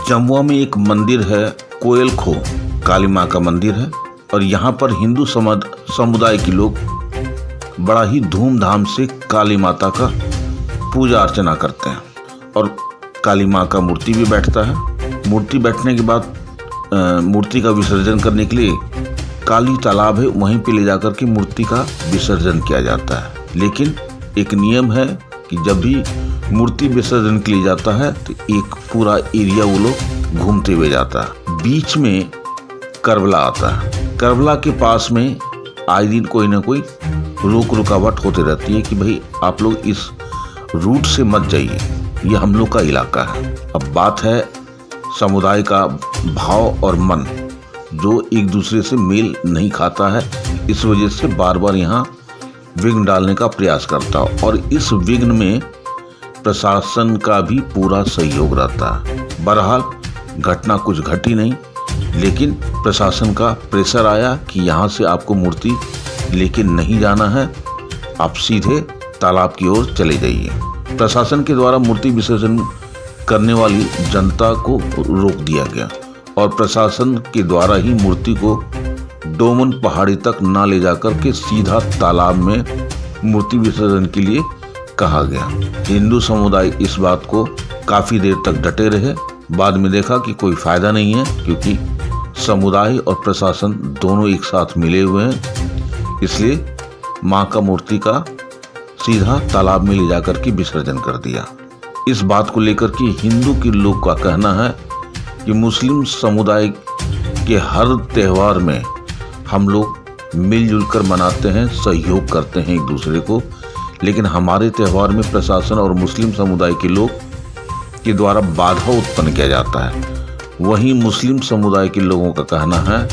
जमुआ में एक मंदिर है, कोयल खो काली माँ का मंदिर है और यहाँ पर हिंदू समुदाय के लोग बड़ा ही धूमधाम से काली माता का पूजा अर्चना करते हैं और काली माँ का मूर्ति भी बैठता है। मूर्ति बैठने के बाद मूर्ति का विसर्जन करने के लिए काली तालाब है, वहीं पे ले जाकर के मूर्ति का विसर्जन किया जाता है। लेकिन एक नियम है कि जब भी मूर्ति विसर्जन के लिए जाता है तो एक पूरा एरिया वो लोग घूमते हुए जाता है। बीच में करबला आता है। करबला के पास में आए दिन कोई ना कोई रुकावट होती रहती है कि भाई आप लोग इस रूट से मत जाइए, ये हम लोग का इलाका है। अब बात है समुदाय का भाव और मन जो एक दूसरे से मेल नहीं खाता है, इस वजह से बार बार यहाँ विघ्न डालने का प्रयास करता है और इस विघ्न में प्रशासन का भी पूरा सहयोग रहता है। बहरहाल घटना कुछ घटी नहीं, लेकिन प्रशासन का प्रेशर आया कि यहाँ से आपको मूर्ति लेके नहीं जाना है, आप सीधे तालाब की ओर चले जाइए। प्रशासन के द्वारा मूर्ति विसर्जन करने वाली जनता को रोक दिया गया और प्रशासन के द्वारा ही मूर्ति को डोमन पहाड़ी तक ना ले जाकर के सीधा तालाब में मूर्ति विसर्जन के लिए कहा गया। हिंदू समुदाय इस बात को काफ़ी देर तक डटे रहे। बाद में देखा कि कोई फायदा नहीं है, क्योंकि समुदाय और प्रशासन दोनों एक साथ मिले हुए हैं, इसलिए माँ का मूर्ति का सीधा तालाब में ले जाकर के विसर्जन कर दिया। इस बात को लेकर के हिंदू के लोग का कहना है कि मुस्लिम समुदाय के हर त्यौहार में हम लोग मिलजुल कर मनाते हैं, सहयोग करते हैं एक दूसरे को, लेकिन हमारे त्यौहार में प्रशासन और मुस्लिम समुदाय के लोग के द्वारा बाधा उत्पन्न किया जाता है। वहीं मुस्लिम समुदाय के लोगों का कहना है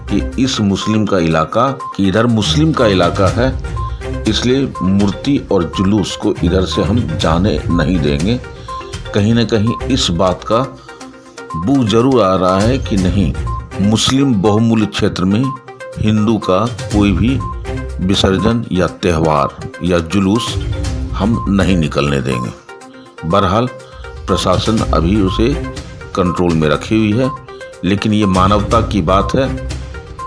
कि इस मुस्लिम का इलाका कि इधर मुस्लिम का इलाका है, इसलिए मूर्ति और जुलूस को इधर से हम जाने नहीं देंगे। कहीं न कहीं इस बात का बू जरूर आ रहा है कि नहीं, मुस्लिम बहुमूल्य क्षेत्र में हिंदू का कोई भी विसर्जन या त्यौहार या जुलूस हम नहीं निकलने देंगे। बहरहाल प्रशासन अभी उसे कंट्रोल में रखी हुई है, लेकिन ये मानवता की बात है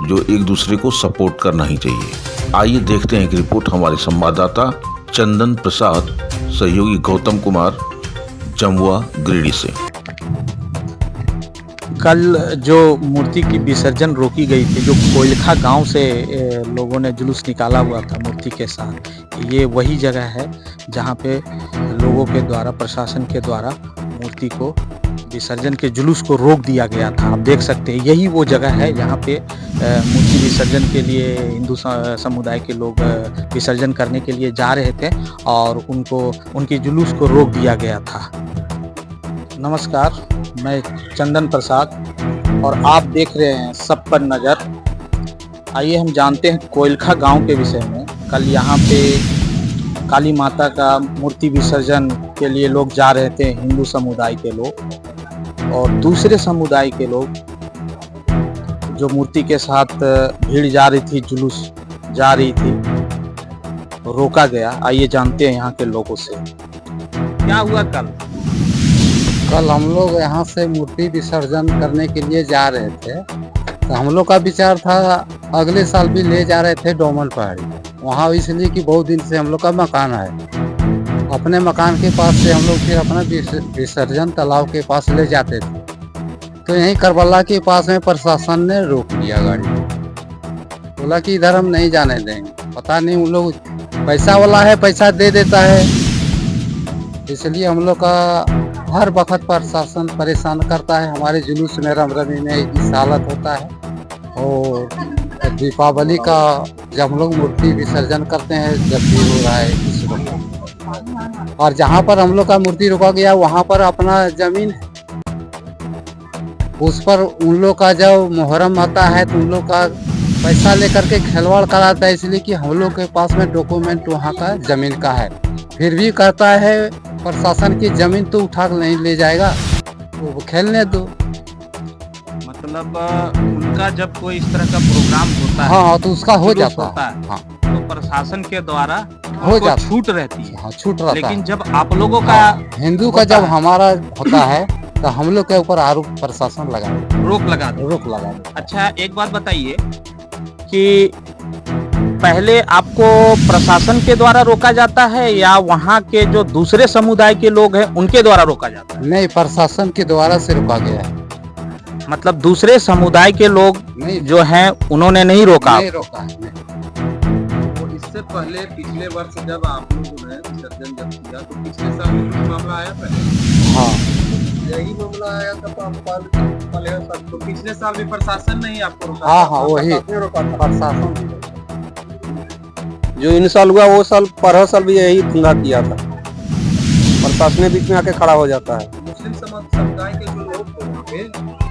जो एक दूसरे को सपोर्ट करना ही चाहिए। आइए देखते हैं एक रिपोर्ट हमारे संवाददाता चंदन प्रसाद, सहयोगी गौतम कुमार, जमुआ गिरिडीह से। कल जो मूर्ति की विसर्जन रोकी गई थी, जो कोयलखा गांव से लोगों ने जुलूस निकाला हुआ था मूर्ति के साथ, ये वही जगह है जहां पे लोगों के द्वारा, प्रशासन के द्वारा मूर्ति को विसर्जन के जुलूस को रोक दिया गया था। आप देख सकते हैं यही वो जगह है जहां पे मूर्ति विसर्जन के लिए हिंदू समुदाय के लोग विसर्जन करने के लिए जा रहे थे और उनकी जुलूस को रोक दिया गया था। नमस्कार, मैं चंदन प्रसाद और आप देख रहे हैं सब पर नज़र। आइए हम जानते हैं कोयलखा गांव के विषय में। कल यहाँ पे काली माता का मूर्ति विसर्जन के लिए लोग जा रहे थे, हिंदू समुदाय के लोग, और दूसरे समुदाय के लोग जो मूर्ति के साथ भीड़ जा रही थी, जुलूस जा रही थी, रोका गया। आइए जानते हैं यहाँ के लोगों से क्या हुआ। कल हम लोग यहाँ से मूर्ति विसर्जन करने के लिए जा रहे थे, तो हम लोग का विचार था अगले साल भी ले जा रहे थे डोमन पहाड़ी वहाँ, इसलिए कि बहुत दिन से हम लोग का मकान है। अपने मकान के पास से हम लोग फिर अपना विसर्जन तालाब के पास ले जाते थे, तो यहीं करबला के पास में प्रशासन ने रोक लिया गाड़ी, बोला कि इधर हम नहीं जाने देंगे। पता नहीं उन लोग पैसा वाला है, पैसा दे देता है, इसलिए हम लोग का हर वक्त प्रशासन परेशान करता है। हमारे जुलूस में रमरमी में इस हालत होता है। और दीपावली का जब हम लोग मूर्ति विसर्जन करते हैं, जब भी हो रहा है इस वक्त, और जहाँ पर हम लोग का मूर्ति रुका गया वहाँ पर अपना जमीन है, उस पर उन लोग का जब मुहर्रम आता है तो उन लोग का पैसा लेकर के खिलवाड़ कराता है, इसलिए कि हम लोग के पास में डॉक्यूमेंट वहाँ का जमीन का है। फिर भी कहता है प्रशासन की जमीन तो उठा नहीं ले जाएगा, वो खेलने दो। मतलब उनका जब कोई इस तरह का प्रोग्राम होता है, हाँ, तो उसका हो जाता है, हाँ, तो प्रशासन के द्वारा हो जाता, छूट रहती है। हाँ, छूट रहता लेकिन है। जब आप लोगों का हिंदू का जब हमारा होता है तो हम लोग के ऊपर आरोप प्रशासन लगा रोक लगा दे। रोक लगा दे। अच्छा, एक बात बताइए कि पहले आपको प्रशासन के द्वारा रोका जाता है या वहाँ के जो दूसरे समुदाय के लोग हैं उनके द्वारा रोका जाता नहीं, प्रशासन के द्वारा से रोका गया है। है? मतलब दूसरे समुदाय के लोग नहीं जो हैं उन्होंने नहीं रोका? नहीं रोका है, नहीं। तो इससे पहले पिछले वर्ष जब आप लोगों ने विसर्जन जब किया तो पिछले साल में कुछ मामला आया पहले? हाँ, यही मामला आया था तो पिछले साल भी प्रशासन नहीं आपको रोका? हाँ, हाँ, वही प्रशासन रोका था। प्रशासन। जो इन साल हुआ वो साल पर साल भी यही धंधा किया था, प्रशासन बीच में आके खड़ा हो जाता है। मुस्लिम समुदाय के जो लोग थे वहाँ पे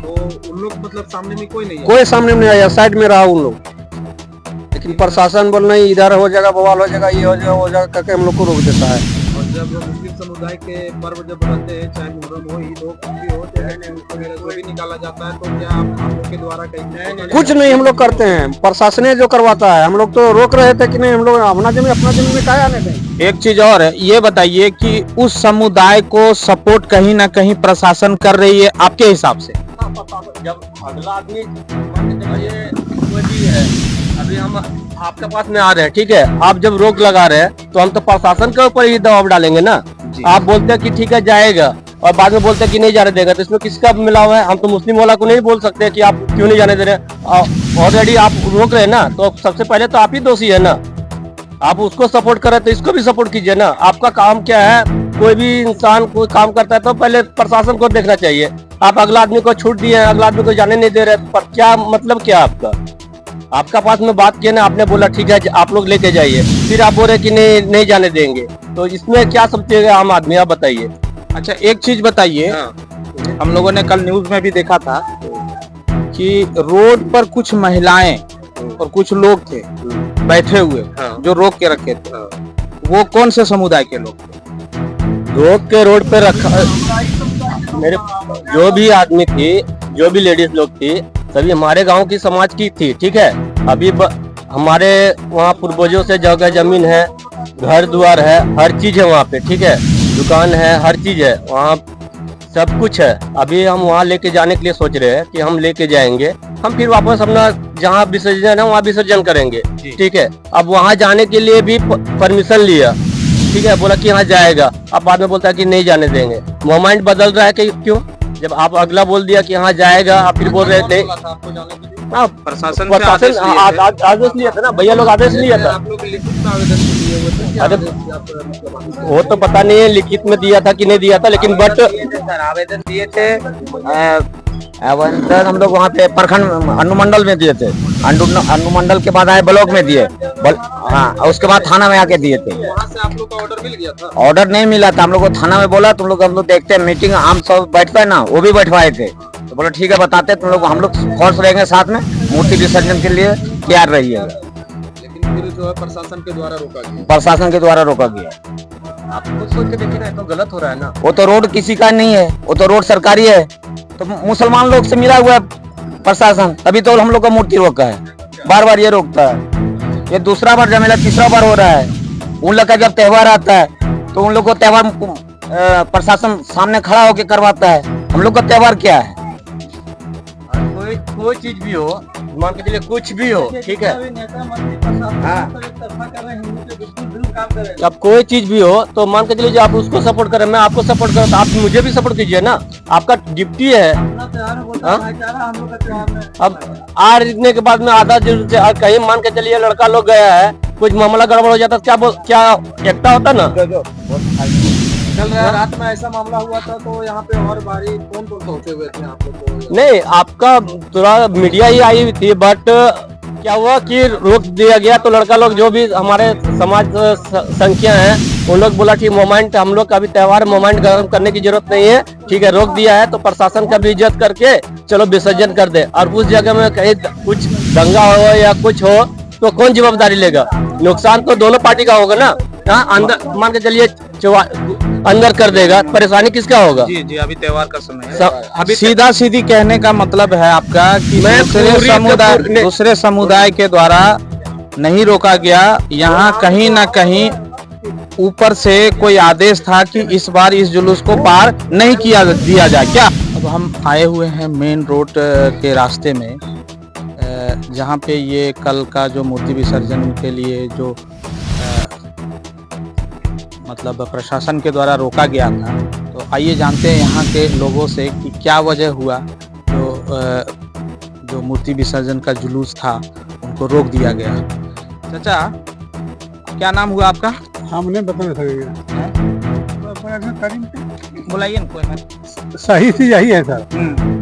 तो उन लोग मतलब सामने में कोई नहीं है? कोई सामने नहीं आया, साइड में रहा उन लोग, लेकिन प्रशासन बोल नहीं इधर हो जाएगा, बवाल हो जाएगा, ये हो जाएगा, वो जाएगा करके हम लोग को रोक देता है। और जब मुस्लिम समुदाय के पर्व जब रहते हैं, चाहे मुहर्रम हो, ईद हो, कुछ भी हो, चाहे वगैरह जो भी निकाला जाता है, तो क्या आप लोग के द्वारा कहीं कुछ नहीं हम लोग करते हैं, प्रशासन जो करवाता है। हम लोग तो रोक रहे थे कि नहीं, हम लोग अपना जमीन में काहे आने दें। एक चीज और है, ये बताइए कि उस समुदाय को सपोर्ट कहीं ना कहीं प्रशासन कर रही है आपके हिसाब से? जब अगला आदमी ये कोई भी है, अभी हम आपके पास में आ रहे हैं, ठीक है, आप जब रोक लगा रहे हैं तो हम तो प्रशासन के ऊपर ही दबाव डालेंगे ना। आप बोलते हैं कि ठीक है जाएगा और बाद में बोलते हैं कि नहीं जाने देगा, तो इसमें किसका मिला हुआ है? हम तो मुस्लिम वाला को नहीं बोल सकते कि आप क्यों नहीं जाने दे रहे। ऑलरेडी आप रोक रहे हैं ना, तो सबसे पहले तो आप ही दोषी है ना। आप उसको सपोर्ट कर रहे तो इसको भी सपोर्ट कीजिए ना। आपका काम क्या है? कोई भी इंसान कोई काम करता है तो पहले प्रशासन को देखना चाहिए। आप अगला आदमी को छूट दिए, अगला आदमी को जाने नहीं दे रहे, पर क्या मतलब क्या आपका? आपका पास में बात किया ना, आपने बोला ठीक है आप लोग लेके जाइए, फिर आप बोल रहे कि नहीं जाने देंगे, तो इसमें क्या समझेगा आम आदमी? आप बताइए। अच्छा, एक चीज बताइए, हम लोगों ने कल न्यूज में भी देखा था कि रोड पर कुछ महिलाएं और कुछ लोग थे बैठे हुए जो रोक के रखे थे, वो कौन से समुदाय के लोग थे? रोक के रोड पे रखा मेरे जो भी आदमी थी, जो भी लेडीज लोग थी, सभी हमारे गांव की समाज की थी, ठीक है। अभी हमारे वहाँ पूर्वजों से जगह जमीन है, घर द्वार है, हर चीज है वहाँ पे, ठीक है, दुकान है, हर चीज है वहाँ, सब कुछ है। अभी हम वहाँ लेके जाने के लिए सोच रहे हैं कि हम लेके जाएंगे, हम फिर वापस अपना जहाँ विसर्जन है वहाँ विसर्जन करेंगे, ठीक है। अब वहाँ जाने के लिए भी परमिशन लिया, ठीक है, बोला कि यहाँ जाएगा, अब बाद में बोलता है कि नहीं जाने देंगे। मोमेंट बदल रहा है कि क्यों? जब आप अगला बोल दिया कि यहाँ जाएगा, आप फिर बोल रहे थे प्रशासन आदेश लिया था ना, भैया लोग आदेश लिया था। आप लोग लिखित में आवेदन दिए हुए थे? क्या अरे आदेश दिया आपको? वो तो पता नहीं है लिखित में दिया था कि नहीं दिया था, लेकिन बट आवेदन दिए थे। आवेदन हम लोग वहाँ पे प्रखंड अनुमंडल में दिए थे, अनुमंडल के बाद आए ब्लॉक में दिए, हाँ, उसके बाद थाना में आके दिए थे। वहाँ से आप लोग का ऑर्डर मिल गया था? ऑर्डर नहीं मिला था, हम लोग को थाना में बोला तुम लोग, हम लोग देखते हैं मीटिंग, हम सब बैठते हैं ना, वो भी बैठवाए थे, तो बोला ठीक है बताते तुम लोग, हम लोग फोर्स रहेंगे साथ में, मूर्ति विसर्जन के लिए तैयार रहिएगा। लेकिन फिर जो है प्रशासन के द्वारा रोका गया। प्रशासन के द्वारा रोका गया। आप खुद सोच के देखिए ना, तो गलत हो रहा है ना। वो तो रोड किसी का नहीं है, वो तो रोड सरकारी है, तो मुसलमान लोग से मिला हुआ है प्रशासन, तभी तो हम लोग का मूर्ति रोका है, बार बार ये रोकता है। ये दूसरा बार झमेला, तीसरा बार हो रहा है। उन लोग का जब त्योहार आता है तो उन लोग को त्योहार प्रशासन सामने खड़ा होकर करवाता है, हम लोग का त्योहार क्या है? कोई चीज भी हो, मान के चलिए कुछ भी हो, ठीक है, अब कोई चीज भी हो तो मान के चलिए आप उसको सपोर्ट करें, मैं आपको सपोर्ट करूँ, तो आप मुझे भी सपोर्ट कीजिए ना, आपका ड्यूटी है। अब आने के बाद में आधा जरूर से कहीं मान के चलिए लड़का लोग गया है, कुछ मामला गड़बड़ हो जाता, क्या एकता होता ना। कल रात में ऐसा मामला हुआ था, तो यहाँ पे और बारी कौन कौन पहुंचे हुए थे आप लोग को? नहीं, आपका थोड़ा मीडिया ही आई हुई थी, बट क्या हुआ कि रोक दिया गया, तो लड़का लोग जो भी हमारे समाज संख्या है उन लोग बोला कि मोमेंट, हम लोग का भी त्योहार मोमेंट गर्म करने की जरूरत नहीं है, ठीक है, रोक दिया है तो प्रशासन का भी इज्जत करके चलो विसर्जन कर दे। और उस जगह में कहीं कुछ दंगा हो या कुछ हो तो कौन जिम्मेदारी लेगा? नुकसान तो दोनों पार्टी का होगा ना। अंदर मान के चलिए अंदर कर देगा, परेशानी किसका होगा? जी जी, अभी त्योहार का समय है। अभी सीधा सीधी कहने का मतलब है आपका कि दूसरे समुदाय के द्वारा नहीं रोका गया, यहाँ कहीं ना कहीं ऊपर से कोई आदेश था कि इस बार इस जुलूस को पार नहीं किया दिया जाए क्या? अब हम आए हुए हैं मेन रोड के रास्ते में, जहाँ पे ये कल का जो मूर्ति विसर्जन के लिए जो मतलब प्रशासन के द्वारा रोका गया था, तो आइए जानते हैं यहाँ के लोगों से कि क्या वजह हुआ जो मूर्ति विसर्जन का जुलूस था उनको रोक दिया गया। चाचा, क्या नाम हुआ आपका? हमने बता सकेंगे बुलाइए ना कोई मत। सही से यही है सर,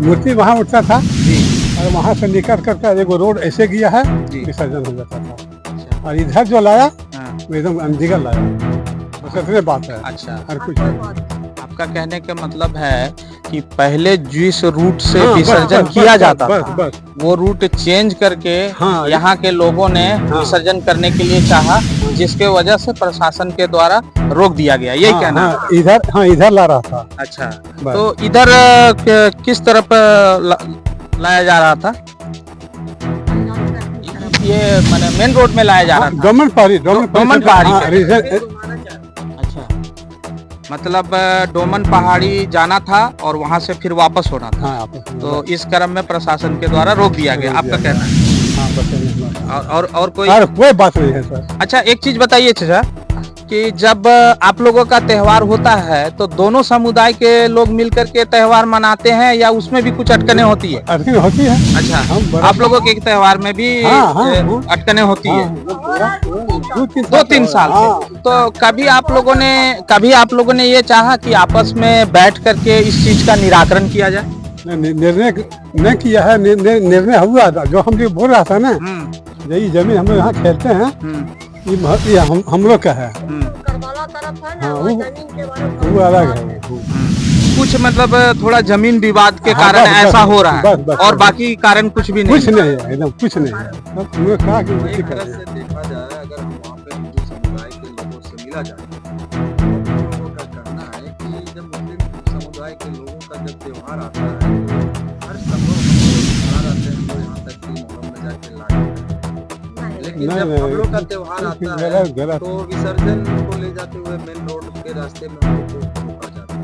मूर्ति वहाँ उठता था और वहाँ से निकल कर एक रोड ऐसे गया है, विसर्जन हो जाता था। और इधर जो लाया वो एकदम अंधिका लाया, बस इतने बात है। अच्छा, और कुछ आपका कहने का मतलब है कि पहले जिस रूट से विसर्जन किया जाता था वो रूट चेंज करके यहाँ के लोगों ने विसर्जन करने के लिए चाहा, जिसके वजह से प्रशासन के द्वारा रोक दिया गया, यही कहना है? इधर ला रहा था। अच्छा, तो इधर किस तरफ लाया जा रहा था? ये माने मेन रोड में लाया जा रहा था? डोमन पहाड़ी। अच्छा, मतलब डोमन पहाड़ी जाना था और वहाँ से फिर वापस होना था। तो इस क्रम में प्रशासन के द्वारा रोक दिया गया, आपका कहना है? और कोई बात नहीं है सर। अच्छा, एक चीज बताइए चाचा कि जब आप लोगों का त्योहार होता है तो दोनों समुदाय के लोग मिलकर के त्योहार मनाते हैं या उसमें भी कुछ अटकनें होती है? अटकनें होती है। अच्छा, आप लोगों के त्योहार में भी अटकनें होती है? 2-3 साल से। तो कभी आप लोगों ने ये चाहा कि आपस में बैठ करके इस चीज का निराकरण किया जाए? निर्णय नहीं किया है, निर्णय हुआ था। जो हम बोल रहा था ना, यही जमीन हम लोग यहाँ खेलते हैं, ये हम लोग का है। वो अलग है। कुछ मतलब थोड़ा जमीन विवाद के कारण ऐसा हो रहा है, और बाकी कारण कुछ भी नहीं? कुछ नहीं है, एकदम कुछ नहीं है। कहा कि एक तरह से देखा जाए, अगर हम वहाँ पे हिंदू समुदाय के लोगों से मिला जाए, तो लोगों का कहना है कि जब मुस्लिम समुदाय के लोगों का जब त्योहार आता है तो हर संभव हम लोग रहते हैं, तो यहाँ तक कि मोहर्रम में जाके लाते हैं। लेकिन जब हम लोग का त्योहार आता है तो विसर्जन को ले जाते हुए मेन रोड के रास्ते में हम लोग को रोका जाता है।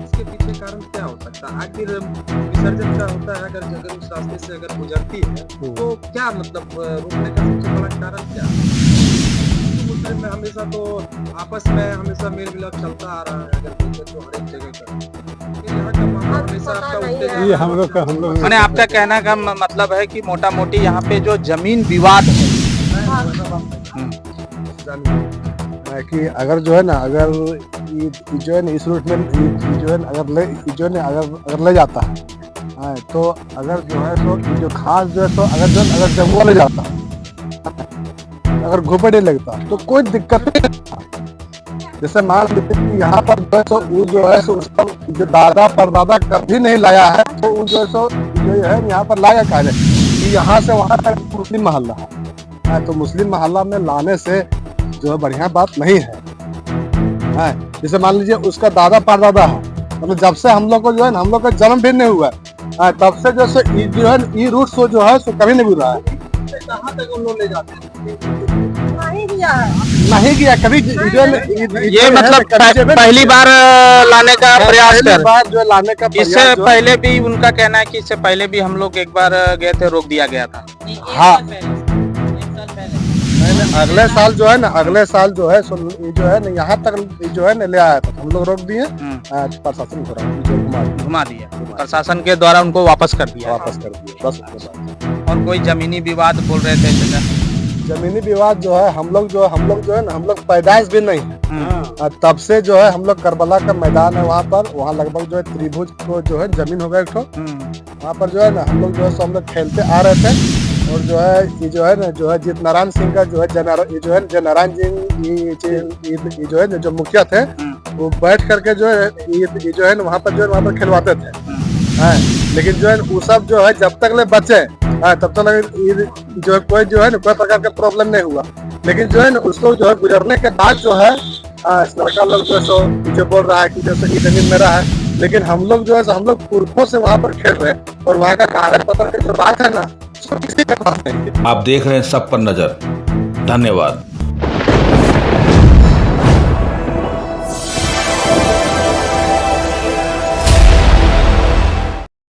इसके पीछे कारण क्या हो सकता है? आखिर विसर्जन का होता है, अगर उस रास्ते से अगर गुजरती है तो क्या मतलब रोकने का सबसे बड़ा कारण क्या है? मुस्लिम में हमेशा तो आपस में हमेशा मेल मिलाप चलता आ रहा है, अगर देखें तो हर एक जगह का यहाँ का मामला हमेशा आपका उत्तेजना। ये हम लोग मैंने आपका कहना का मतलब है कि मोटा मोटी यहाँ पे जो जमीन विवाद है कि अगर जो है ना, अगर जो है ना इस रूट में जो है अगर ले जाता है, तो अगर जो है तो जो खास जो है तो अगर जंगल ले जाता है, अगर घुपड़े लगता तो कोई दिक्कत नहीं। जैसे मान लीजिए कि यहाँ पर जो है तो वो जो है उसका जो दादा परदादा कभी नहीं लाया है, तो वो जो है तो जो है यहाँ पर लाया कार्य कि यहाँ से वहाँ तक मुस्लिम मोहल्ला है, तो मुस्लिम मोहल्ला में लाने से जो है बढ़िया बात नहीं है। जैसे मान लीजिए उसका दादा परदादा है, मतलब जब से हम लोग को जो है ना, हम लोग का जन्म भी नहीं हुआ है, तब से जैसे जो है ये रूट सो जो है सो कभी नहीं बुरा है। कहाँ तक उन लोग ले जाते हैं? नहीं किया कभी। ये मतलब पहली बार लाने का प्रयास कर जो लाने का, इससे पहले भी उनका कहना है कि इससे पहले भी हम लोग एक बार गए थे, रोक दिया गया था। हाँ, अगले साल जो है ना, अगले साल जो है ना यहाँ तक जो है ना ले आया था, हम लोग रोक दिए, प्रशासन घुमा दिया, प्रशासन के द्वारा उनको वापस कर दिया बस। और कोई जमीनी विवाद बोल रहे थे चाचा? जमीनी विवाद जो है हम लोग जो है ना, हम लोग पैदाइश भी नहीं है, तब से जो है हम लोग करबला का मैदान है वहाँ लगभग जो है त्रिभुज को जो है जमीन हो गया एक ठो, वहाँ पर जो है ना हम लोग जो है हम लोग खेलते आ रहे थे। और जो है ये जो है ना जो है जीत नारायण सिंह का जो है नारायण जी जो है जो मुखिया थे, वो बैठ करके जो है ये जो है ना वहाँ पर खिलवाते थे। लेकिन जो है वो सब जो है जब तक ले बचे तब तक जो है कोई ना कोई प्रकार का प्रॉब्लम नहीं हुआ। लेकिन जो है ना उसको जो है गुजरने के बाद जो है सरकार लोग जो बोल रहा है कि जैसे ये जमीन मेरा है, लेकिन हम लोग जो है हम लोग पुरखों से वहाँ पर खेल रहे हैं, और वहाँ का कागज पत्र की जो बात है ना, किसी का पास नहीं। आप देख रहे हैं सब पर नजर। धन्यवाद।